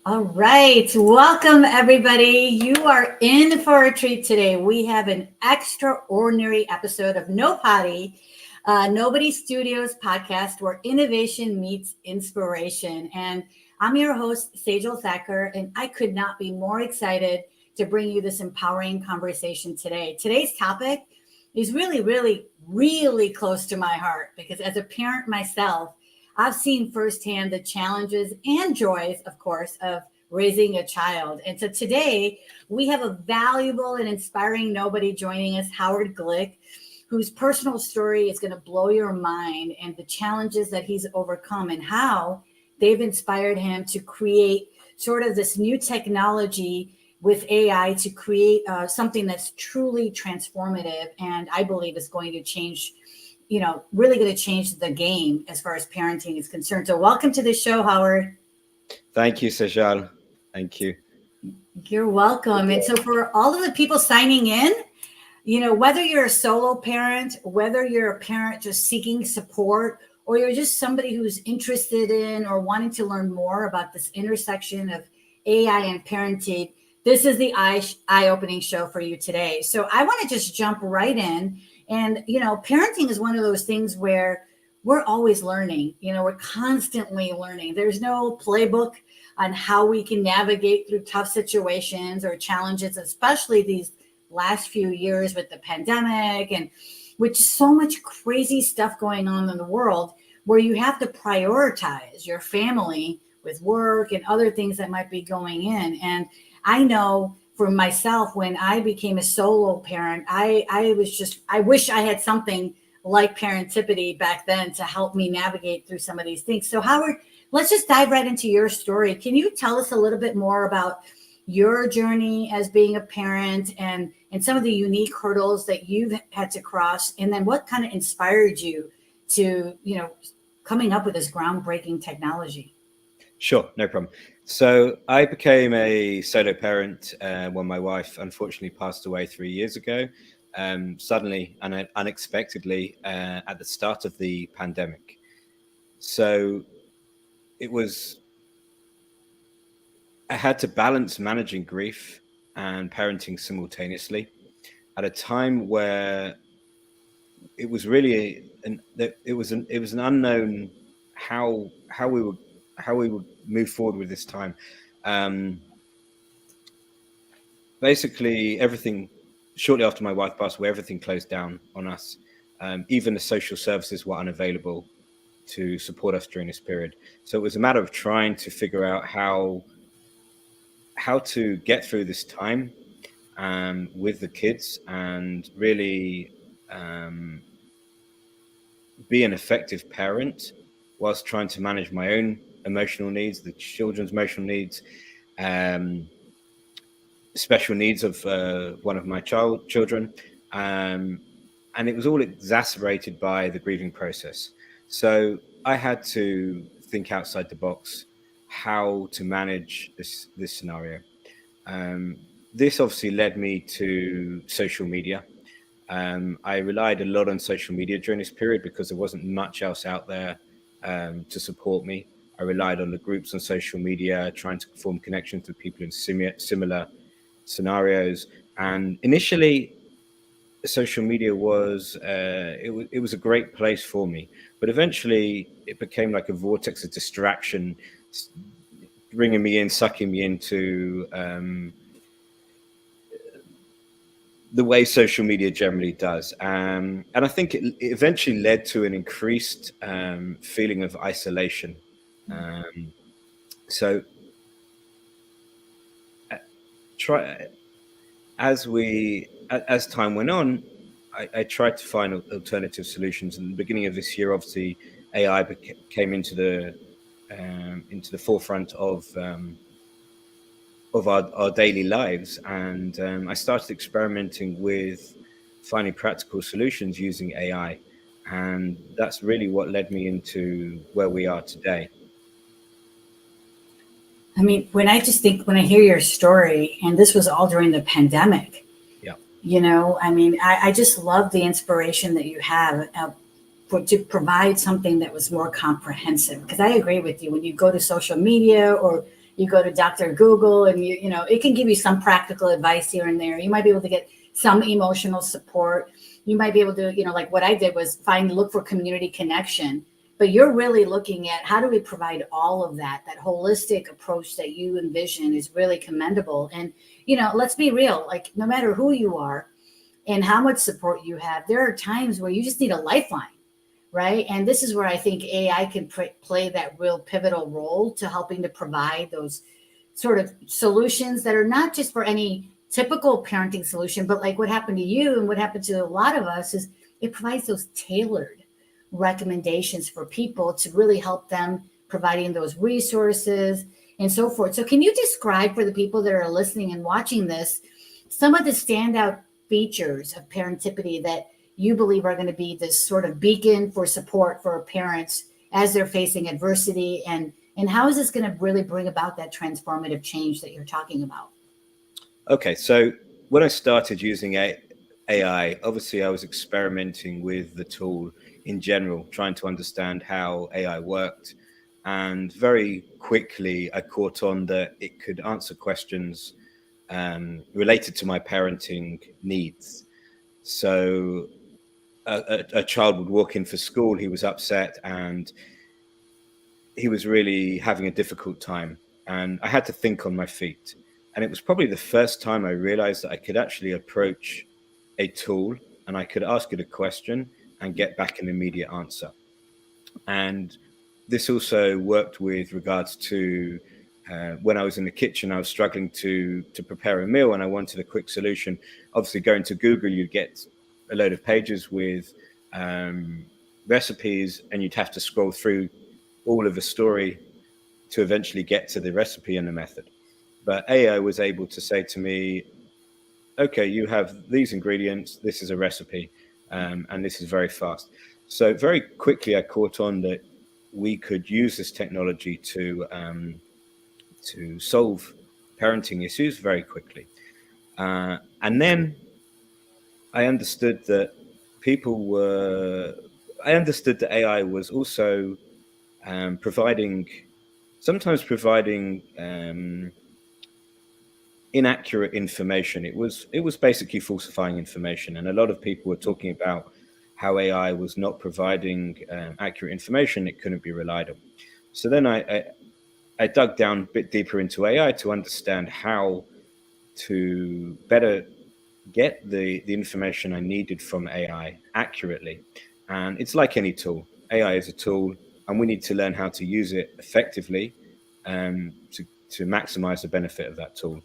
All right. Welcome, everybody. You are in for a treat today. We have an extraordinary episode of NoPody, Nobody Studios podcast, where innovation meets inspiration. And I'm your host, Sejal Thakkar, and I could not be more excited to bring you this empowering conversation today. Today's topic is really close to my heart because as a parent myself, I've seen firsthand the challenges and joys, of course, of raising a child. And so today we have a valuable and inspiring nobody joining us, Howard Glick, whose personal story is going to blow your mind and the challenges that he's overcome and how they've inspired him to create sort of this new technology with AI to create something that's truly transformative. And I believe is going to change really going to change the game as far as parenting is concerned. So welcome to the show, Howard. Thank you, Sejal. Thank you. You're welcome. And so for all of the people signing in, whether you're a solo parent, whether you're a parent just seeking support, or you're just somebody who's interested in or wanting to learn more about this intersection of AI and parenting, this is the eye-opening show for you today. So I want to just jump right in. And, parenting is one of those things where we're always learning, we're constantly learning. There's no playbook on how we can navigate through tough situations or challenges, especially these last few years with the pandemic and with so much crazy stuff going on in the world where you have to prioritize your family with work and other things that might be going in. And I know for myself, when I became a solo parent, I wish I had something like Parentipity back then to help me navigate through some of these things. So Howard, let's just dive right into your story. Can you tell us a little bit more about your journey as being a parent and some of the unique hurdles that you've had to cross, and then what kind of inspired you to, coming up with this groundbreaking technology? Sure, no problem. So I became a solo parent when my wife unfortunately passed away 3 years ago, suddenly and unexpectedly at the start of the pandemic. So I had to balance managing grief and parenting simultaneously at a time where it was really an unknown how we would move forward with this time. Basically, everything shortly after my wife passed away, everything closed down on us. Even the social services were unavailable to support us during this period. So it was a matter of trying to figure out how to get through this time with the kids and really be an effective parent whilst trying to manage my own emotional needs, the children's emotional needs, special needs of one of my children. And it was all exacerbated by the grieving process. So I had to think outside the box how to manage this scenario. This obviously led me to social media. I relied a lot on social media during this period because there wasn't much else out there to support me. I relied on the groups on social media, trying to form connections with people in similar scenarios. And initially, social media was it was a great place for me, but eventually it became like a vortex of distraction, bringing me in, sucking me into the way social media generally does. And I think it eventually led to an increased feeling of isolation. So as time went on, I tried to find alternative solutions. In the beginning of this year, obviously, AI came into the forefront of our daily lives, and I started experimenting with finding practical solutions using AI, and that's really what led me into where we are today. I mean, when I hear your story, and this was all during the pandemic, I just love the inspiration that you have to provide something that was more comprehensive. Because I agree with you, when you go to social media or you go to Dr. Google, and it can give you some practical advice here and there. You might be able to get some emotional support. You might be able to, like what I did was look for community connection. But you're really looking at how do we provide all of that holistic approach that you envision is really commendable. And, let's be real, like no matter who you are and how much support you have, there are times where you just need a lifeline, right? And this is where I think AI can play that real pivotal role to helping to provide those sort of solutions that are not just for any typical parenting solution, but like what happened to you and what happened to a lot of us is it provides those tailored recommendations for people to really help them, providing those resources and so forth. So can you describe for the people that are listening and watching this some of the standout features of Parentipity that you believe are going to be this sort of beacon for support for parents as they're facing adversity, and how is this going to really bring about that transformative change that you're talking about? Okay, so when I started using AI, obviously I was experimenting with the tool in general, trying to understand how AI worked. And very quickly, I caught on that it could answer questions related to my parenting needs. So a child would walk in for school, he was upset and he was really having a difficult time. And I had to think on my feet. And it was probably the first time I realized that I could actually approach a tool and I could ask it a question and get back an immediate answer. And this also worked with regards to when I was in the kitchen, I was struggling to prepare a meal and I wanted a quick solution. Obviously, going to Google, you'd get a load of pages with recipes and you'd have to scroll through all of the story to eventually get to the recipe and the method. But AI was able to say to me, okay, you have these ingredients, this is a recipe, and this is very fast. So very quickly I caught on that we could use this technology to solve parenting issues very quickly. And then I understood that AI was also sometimes providing inaccurate information. It was basically falsifying information, and a lot of people were talking about how AI was not providing accurate information. It couldn't be relied on. So then I dug down a bit deeper into AI to understand how to better get the information I needed from AI accurately. And it's like any tool. AI is a tool, and we need to learn how to use it effectively to maximize the benefit of that tool.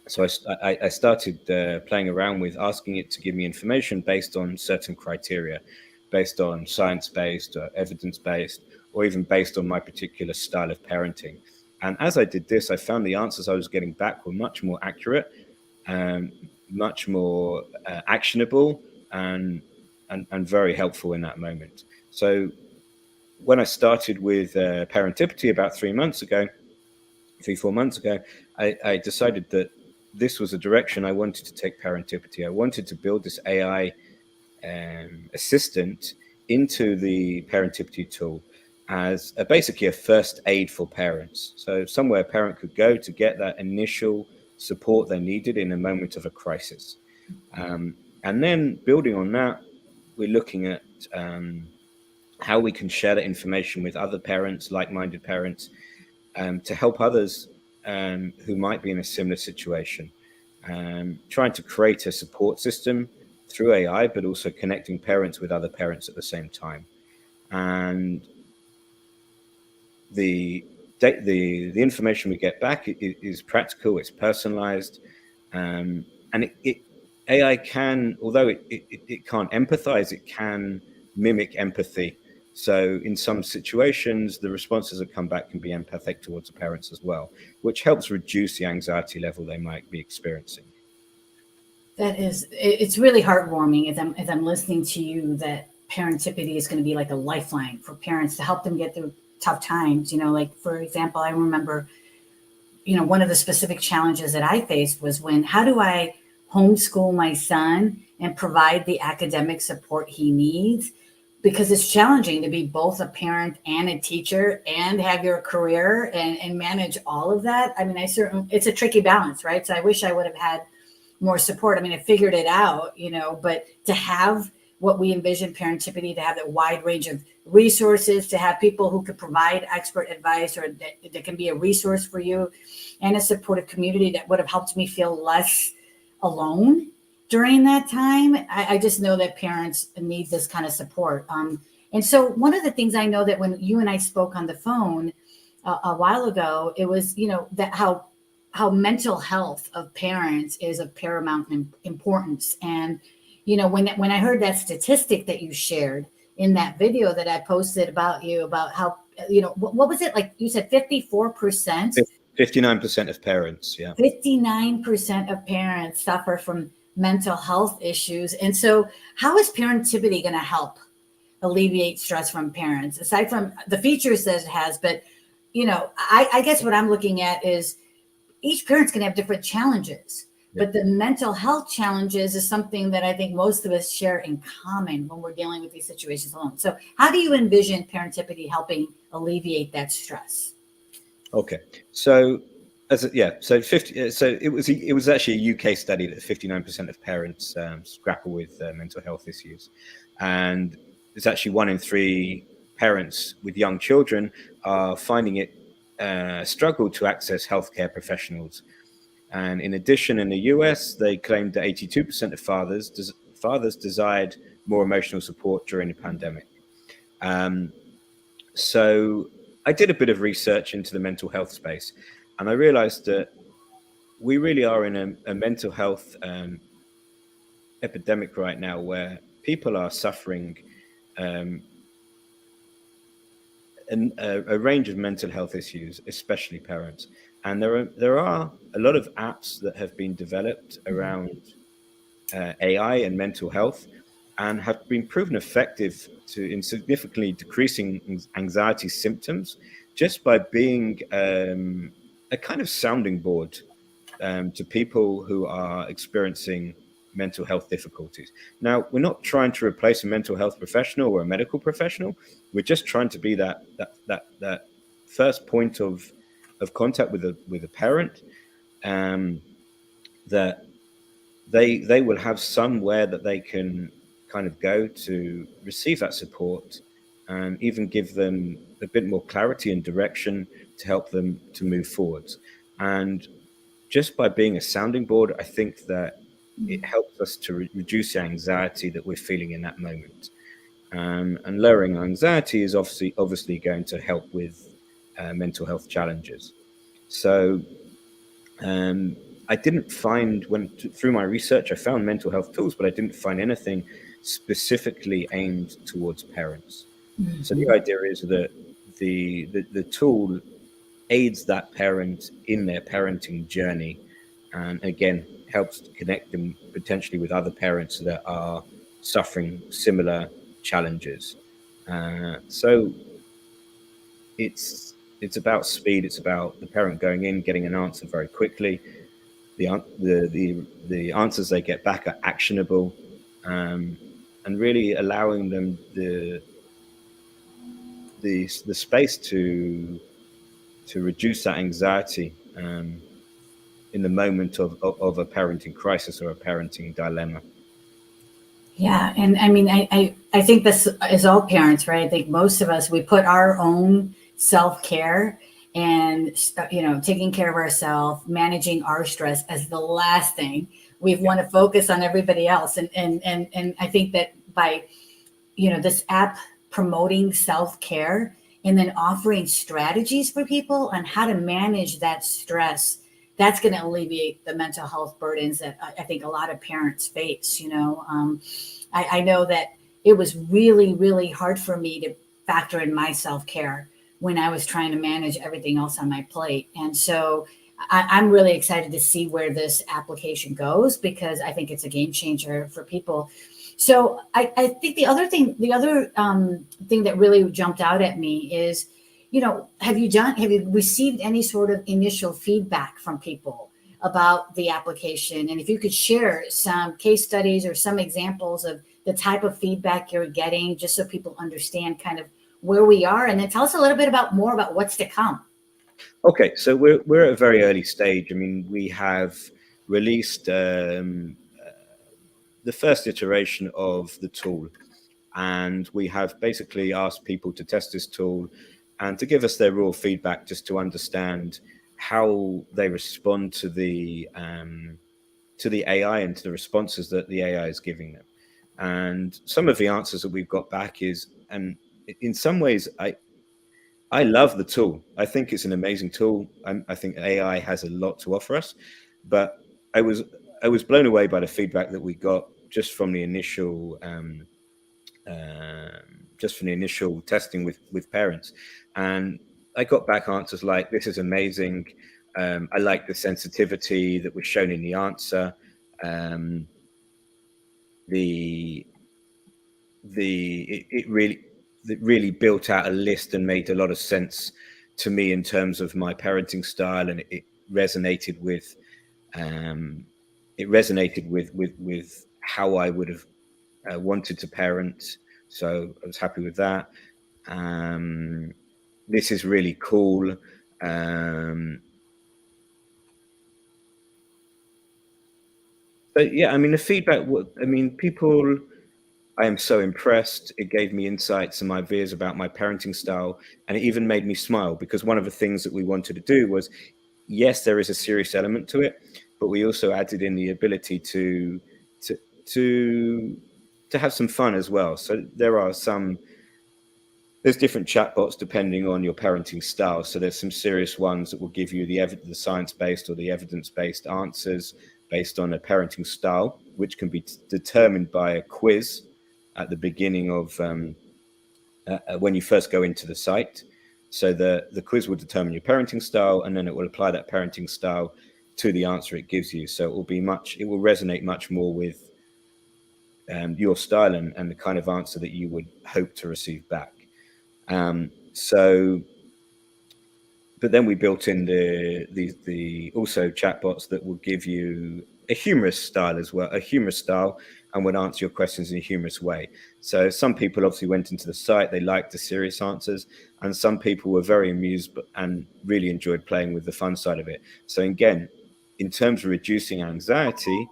So I started playing around with asking it to give me information based on certain criteria, based on science-based or evidence-based, or even based on my particular style of parenting. And as I did this, I found the answers I was getting back were much more accurate, much more actionable, and very helpful in that moment. So when I started with Parentipity about 4 months ago, I decided that this was a direction I wanted to take Parentipity. I wanted to build this AI assistant into the Parentipity tool as basically a first aid for parents. So somewhere a parent could go to get that initial support they needed in a moment of a crisis. And then building on that, we're looking at how we can share that information with other parents, like-minded parents, to help others who might be in a similar situation, trying to create a support system through AI, but also connecting parents with other parents at the same time. And the information we get back is practical, it's personalized, and AI can, although it can't empathize, it can mimic empathy. So in some situations, the responses that come back can be empathic towards the parents as well, which helps reduce the anxiety level they might be experiencing. It's really heartwarming as I'm listening to you that Parentipity is going to be like a lifeline for parents to help them get through tough times. Like for example, I remember, one of the specific challenges that I faced was how do I homeschool my son and provide the academic support he needs because it's challenging to be both a parent and a teacher and have your career and manage all of that. I mean, it's a tricky balance, right? So I wish I would have had more support. I mean, I figured it out, but to have what we envision Parentipity, to have that wide range of resources, to have people who could provide expert advice or that can be a resource for you, and a supportive community that would have helped me feel less alone during that time. I just know that parents need this kind of support. And so one of the things I know that when you and I spoke on the phone a while ago, it was, that how mental health of parents is of paramount importance. And, when I heard that statistic that you shared in that video that I posted about you, about how, what was it? Like you said, 54%? 59% of parents, yeah. 59% of parents suffer from mental health issues. And so how is Parentipity going to help alleviate stress from parents, aside from the features that it has? But, I guess what I'm looking at is each parent's going to have different challenges, but the mental health challenges is something that I think most of us share in common when we're dealing with these situations alone. So how do you envision Parentipity helping alleviate that stress? Okay. So it was actually a UK study that 59% of parents grapple with mental health issues, and it's actually 1 in 3 parents with young children are finding it struggle to access healthcare professionals. And in addition, in the US, they claimed that 82% of fathers desired more emotional support during the pandemic. So I did a bit of research into the mental health space, and I realized that we really are in a mental health epidemic right now, where people are suffering a range of mental health issues, especially parents. And there are a lot of apps that have been developed around AI and mental health, and have been proven effective in significantly decreasing anxiety symptoms just by being a kind of sounding board to people who are experiencing mental health difficulties. Now, we're not trying to replace a mental health professional or a medical professional. We're just trying to be that first point of contact with a parent, that they will have somewhere that they can kind of go to receive that support, and even give them a bit more clarity and direction to help them to move forwards. And just by being a sounding board, I think that it helps us to reduce the anxiety that we're feeling in that moment. And lowering anxiety is obviously going to help with mental health challenges. So I didn't find, through my research, I found mental health tools, but I didn't find anything specifically aimed towards parents. Mm-hmm. So the idea is that the tool aids that parent in their parenting journey, and again helps to connect them potentially with other parents that are suffering similar challenges. So it's about speed. It's about the parent going in, getting an answer very quickly. The answers they get back are actionable, and really allowing them the space to reduce that anxiety in the moment of a parenting crisis or a parenting dilemma. Yeah. And I mean, I think this is all parents, right? I think most of us, we put our own self-care and, taking care of ourselves, managing our stress as the last thing. We want to focus on everybody else. And I think that by, this app promoting self-care and then offering strategies for people on how to manage that stress, that's going to alleviate the mental health burdens that I think a lot of parents face. I know that it was really, really hard for me to factor in my self-care when I was trying to manage everything else on my plate. And so I'm really excited to see where this application goes, because I think it's a game changer for people. So I think the other thing that really jumped out at me is, have you received any sort of initial feedback from people about the application? And if you could share some case studies or some examples of the type of feedback you're getting, just so people understand kind of where we are, and then tell us a little bit more about what's to come. Okay, so we're at a very early stage. I mean, we have released the first iteration of the tool, and we have basically asked people to test this tool and to give us their raw feedback, just to understand how they respond to the AI and to the responses that the AI is giving them. And some of the answers that we've got back is, and in some ways, I love the tool. I think it's an amazing tool. I think AI has a lot to offer us, but I was blown away by the feedback that we got just from the initial testing with parents. And I got back answers like, "This is amazing. I like the sensitivity that was shown in the answer. It really built out a list and made a lot of sense to me in terms of my parenting style, and it resonated with how I would have wanted to parent. So I was happy with that. This is really cool. But yeah, I mean, the feedback, people, I am so impressed. It gave me insights and ideas about my parenting style, and it even made me smile, because one of the things that we wanted to do was, yes, there is a serious element to it, but we also added in the ability to have some fun as well. So there's different chatbots depending on your parenting style. So there's some serious ones that will give you the science-based or the evidence-based answers based on a parenting style, which can be determined by a quiz at the beginning of when you first go into the site. So the quiz will determine your parenting style, and then it will apply that parenting style to the answer it gives you. So it will resonate much more with your style and the kind of answer that you would hope to receive back. But then we built in the also chatbots that will give you a humorous style as well, and would answer your questions in a humorous way. So some people obviously went into the site, they liked the serious answers, and some people were very amused and really enjoyed playing with the fun side of it. So again, in terms of reducing anxiety,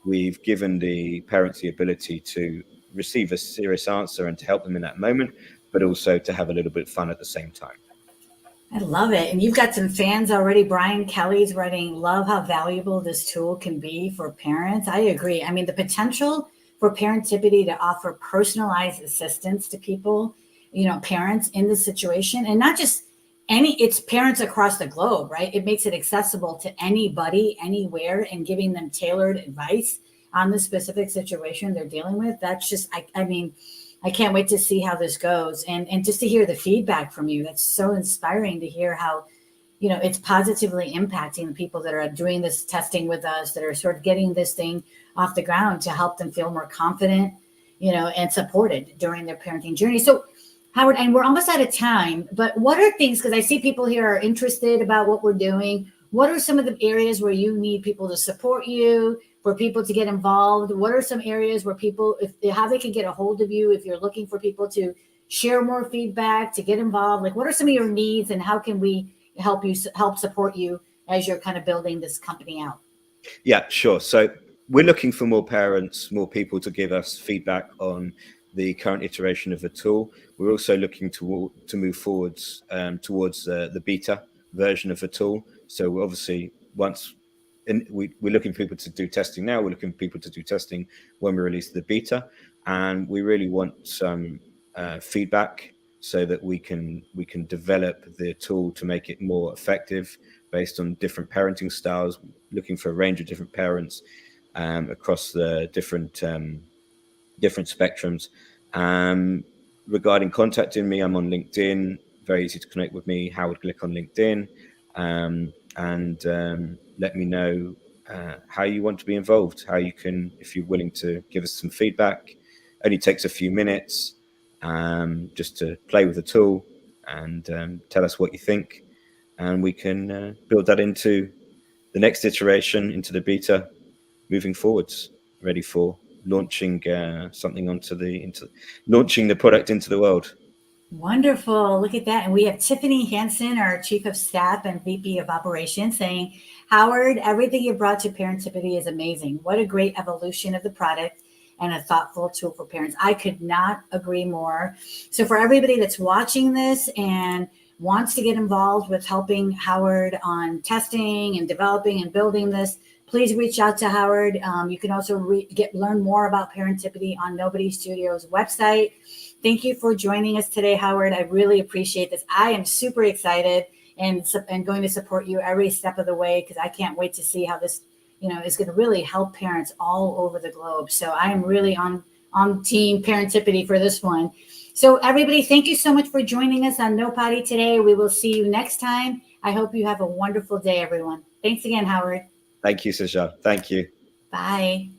we've given the parents the ability to receive a serious answer and to help them in that moment, but also to have a little bit of fun at the same time. I love it. And you've got some fans already. Brian Kelly's writing, love how valuable this tool can be for parents. I agree. I mean, the potential for Parentipity to offer personalized assistance to people, parents in this situation, and not just it's parents across the globe, right? It makes it accessible to anybody, anywhere, and giving them tailored advice on the specific situation they're dealing with. That's just, I can't wait to see how this goes, and just to hear the feedback from you. That's so inspiring to hear how, it's positively impacting the people that are doing this testing with us, that are sort of getting this thing off the ground to help them feel more confident, and supported during their parenting journey. So, Howard, and we're almost out of time, but what are things, because I see people here are interested about what we're doing. What are some of the areas where you need people to support you, for people to get involved? What are some areas where people, how they can get a hold of you if you're looking for people to share more feedback, to get involved? Like, what are some of your needs, and how can we help support you as you're kind of building this company out? Yeah, sure. So we're looking for more parents, more people to give us feedback on the current iteration of the tool. We're also looking to move forwards towards the beta version of the tool. So obviously, we're looking for people to do testing now. We're looking for people to do testing when we release the beta, and we really want some feedback so that we can develop the tool to make it more effective based on different parenting styles. Looking for a range of different parents across the different spectrums. Regarding contacting me, I'm on LinkedIn. Very easy to connect with me, Howard Glick on LinkedIn. And let me know how you want to be involved, how you can, if you're willing to give us some feedback. Only takes a few minutes just to play with the tool and tell us what you think. And we can build that into the next iteration, into the beta, moving forwards, ready for launching something launching the product into the world. Wonderful. Look at that. And we have Tiffany Hansen, our Chief of Staff and VP of Operations, saying, Howard, everything you brought to Parentipity is amazing. What a great evolution of the product and a thoughtful tool for parents. I could not agree more. So for everybody that's watching this and wants to get involved with helping Howard on testing and developing and building this, please reach out to Howard. You can also learn more about Parentipity on NoPody Studio's website. Thank you for joining us today, Howard. I really appreciate this. I am super excited and going to support you every step of the way, because I can't wait to see how this, is going to really help parents all over the globe. So I am really on team Parentipity for this one. So everybody, thank you so much for joining us on NoPody today. We will see you next time. I hope you have a wonderful day, everyone. Thanks again, Howard. Thank you, Sejal. Thank you. Bye.